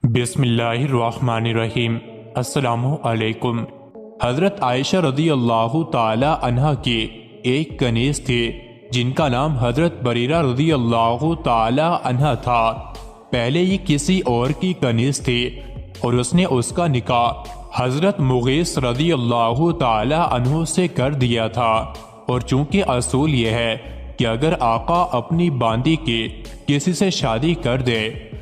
بسم اللہ الرحمن الرحیم۔ السلام علیکم۔ حضرت عائشہ رضی اللہ تعالی عنہ کی ایک کنیز تھی جن کا نام حضرت بریرہ رضی اللہ تعالی عنہ تھا۔ پہلے یہ کسی اور کی کنیز تھی اور اس نے اس کا نکاح حضرت مغیث رضی اللہ تعالی عنہ سے کر دیا تھا، اور چونکہ اصول یہ ہے کہ اگر آقا اپنی باندی کی کسی سے شادی کر دے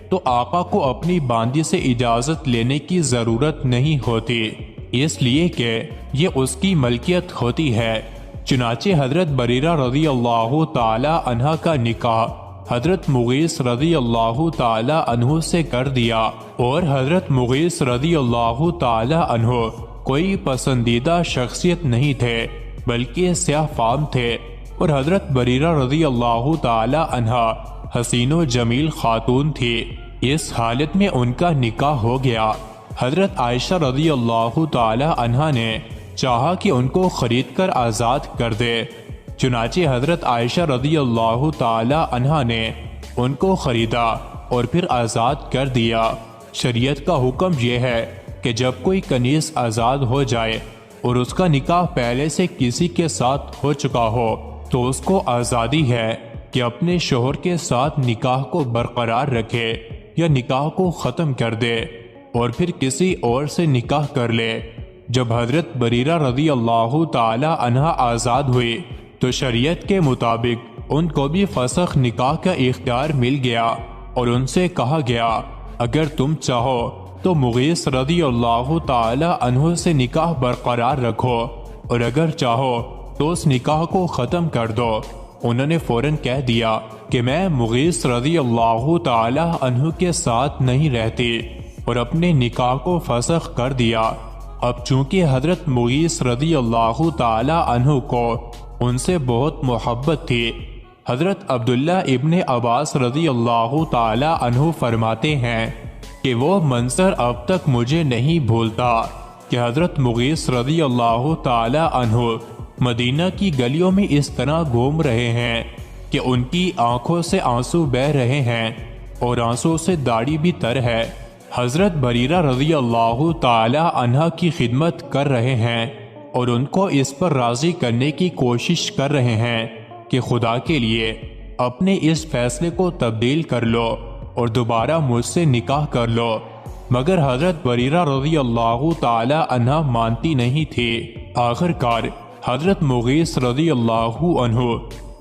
تو آقا کو اپنی باندی سے اجازت لینے کی ضرورت نہیں ہوتی، اس لیے کہ یہ اس کی ملکیت ہوتی ہے۔ چنانچہ حضرت بریرہ رضی اللہ تعالی عنہ کا نکاح حضرت مغیث رضی اللہ تعالی عنہ سے کر دیا، اور حضرت مغیث رضی اللہ تعالی عنہ کوئی پسندیدہ شخصیت نہیں تھے بلکہ سیاہ فام تھے، اور حضرت بریرہ رضی اللہ تعالی عنہ حسین و جمیل خاتون تھی۔ اس حالت میں ان کا نکاح ہو گیا۔ حضرت عائشہ رضی اللہ تعالی عنہ نے چاہا کہ ان کو خرید کر آزاد کر دے، چنانچہ حضرت عائشہ رضی اللہ تعالی عنہ نے ان کو خریدا اور پھر آزاد کر دیا۔ شریعت کا حکم یہ ہے کہ جب کوئی کنیز آزاد ہو جائے اور اس کا نکاح پہلے سے کسی کے ساتھ ہو چکا ہو تو اس کو آزادی ہے کہ اپنے شوہر کے ساتھ نکاح کو برقرار رکھے یا نکاح کو ختم کر دے اور پھر کسی اور سے نکاح کر لے۔ جب حضرت بریرہ رضی اللہ تعالی عنہ آزاد ہوئی تو شریعت کے مطابق ان کو بھی فسخ نکاح کا اختیار مل گیا، اور ان سے کہا گیا اگر تم چاہو تو مغیث رضی اللہ تعالی عنہ سے نکاح برقرار رکھو، اور اگر چاہو تو اس نکاح کو ختم کر دو۔ انہوں نے فوراً کہہ دیا کہ میں مغیث رضی اللہ تعالی عنہ کے ساتھ نہیں رہتی، اور اپنے نکاح کو فسخ کر دیا۔ اب چونکہ حضرت مغیث رضی اللہ تعالی عنہ کو ان سے بہت محبت تھی، حضرت عبداللہ ابن عباس رضی اللہ تعالی عنہ فرماتے ہیں کہ وہ منظر اب تک مجھے نہیں بھولتا کہ حضرت مغیث رضی اللہ تعالی عنہ مدینہ کی گلیوں میں اس طرح گھوم رہے ہیں کہ ان کی آنکھوں سے آنسو بہہ رہے ہیں اور آنسو سے داڑھی بھی تر ہے۔ حضرت بریرہ رضی اللہ تعالی عنہ کی خدمت کر رہے ہیں اور ان کو اس پر راضی کرنے کی کوشش کر رہے ہیں کہ خدا کے لیے اپنے اس فیصلے کو تبدیل کر لو اور دوبارہ مجھ سے نکاح کر لو، مگر حضرت بریرہ رضی اللہ تعالی عنہ مانتی نہیں تھی۔ آخر کار حضرت مغیث رضی اللہ عنہ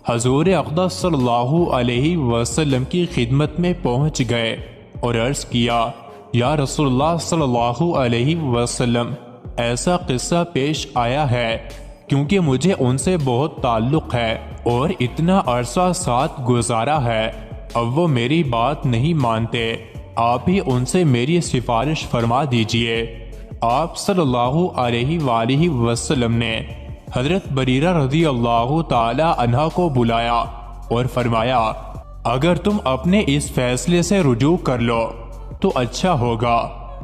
حضور اقدس صلی اللہ علیہ وسلم کی خدمت میں پہنچ گئے اور عرض کیا یا رسول اللہ صلی اللہ علیہ وسلم، ایسا قصہ پیش آیا ہے کیونکہ مجھے ان سے بہت تعلق ہے اور اتنا عرصہ ساتھ گزارا ہے، اب وہ میری بات نہیں مانتے، آپ ہی ان سے میری سفارش فرما دیجئے۔ آپ صلی اللہ علیہ وآلہ وسلم نے حضرت بریرہ رضی اللہ تعالی عنہ کو بلایا اور فرمایا اگر تم اپنے اس فیصلے سے رجوع کر لو تو اچھا ہوگا،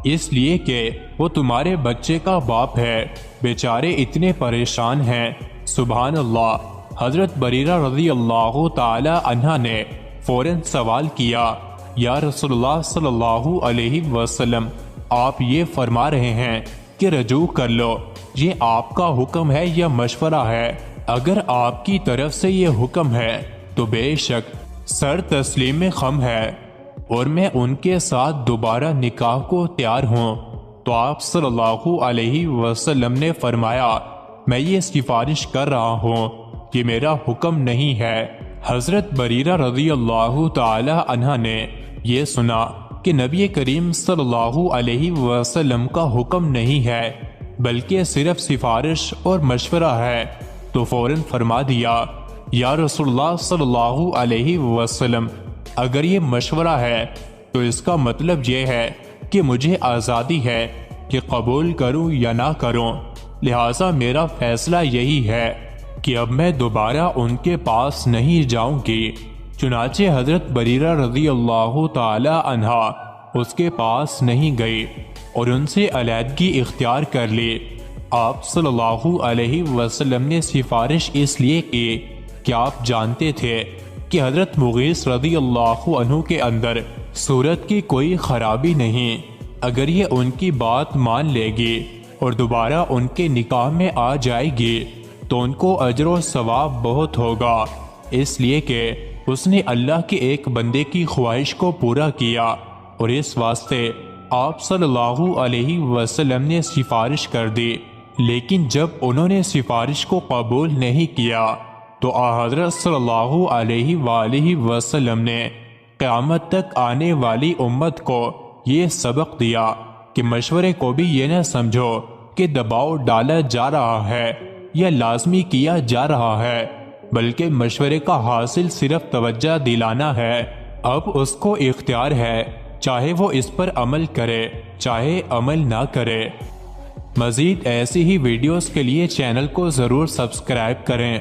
اس لیے کہ وہ تمہارے بچے کا باپ ہے، بیچارے اتنے پریشان ہیں۔ سبحان اللہ۔ حضرت بریرہ رضی اللہ تعالی عنہ نے فوراً سوال کیا یا رسول اللہ صلی اللہ علیہ وسلم، آپ یہ فرما رہے ہیں کہ رجوع کر لو، یہ آپ کا حکم ہے یا مشورہ ہے؟ اگر آپ کی طرف سے یہ حکم ہے تو بے شک سر تسلیم میں خم ہے اور میں ان کے ساتھ دوبارہ نکاح کو تیار ہوں۔ تو آپ صلی اللہ علیہ وسلم نے فرمایا میں یہ سفارش کر رہا ہوں، یہ میرا حکم نہیں ہے۔ حضرت بریرہ رضی اللہ تعالی عنہ نے یہ سنا کہ نبی کریم صلی اللہ علیہ وسلم کا حکم نہیں ہے بلکہ صرف سفارش اور مشورہ ہے، تو فوراً فرما دیا یا رسول اللہ صلی اللہ علیہ وسلم، اگر یہ مشورہ ہے تو اس کا مطلب یہ ہے کہ مجھے آزادی ہے کہ قبول کروں یا نہ کروں، لہٰذا میرا فیصلہ یہی ہے کہ اب میں دوبارہ ان کے پاس نہیں جاؤں گی۔ چنانچہ حضرت بریرہ رضی اللہ تعالی عنہ اس کے پاس نہیں گئی اور ان سے علیحدگی اختیار کر لی۔ آپ صلی اللہ علیہ وسلم نے سفارش اس لیے کی کہ آپ جانتے تھے کہ حضرت مغیث رضی اللہ عنہ کے اندر صورت کی کوئی خرابی نہیں، اگر یہ ان کی بات مان لے گی اور دوبارہ ان کے نکاح میں آ جائے گی تو ان کو اجر و ثواب بہت ہوگا، اس لیے کہ اس نے اللہ کے ایک بندے کی خواہش کو پورا کیا، اور اس واسطے آپ صلی اللہ علیہ وسلم نے سفارش کر دی۔ لیکن جب انہوں نے سفارش کو قبول نہیں کیا تو حضرت صلی اللہ علیہ وآلہ وسلم نے قیامت تک آنے والی امت کو یہ سبق دیا کہ مشورے کو بھی یہ نہ سمجھو کہ دباؤ ڈالا جا رہا ہے یا لازمی کیا جا رہا ہے، بلکہ مشورے کا حاصل صرف توجہ دلانا ہے۔ اب اس کو اختیار ہے، چاہے وہ اس پر عمل کرے چاہے عمل نہ کرے۔ مزید ایسی ہی ویڈیوز کے لیے چینل کو ضرور سبسکرائب کریں۔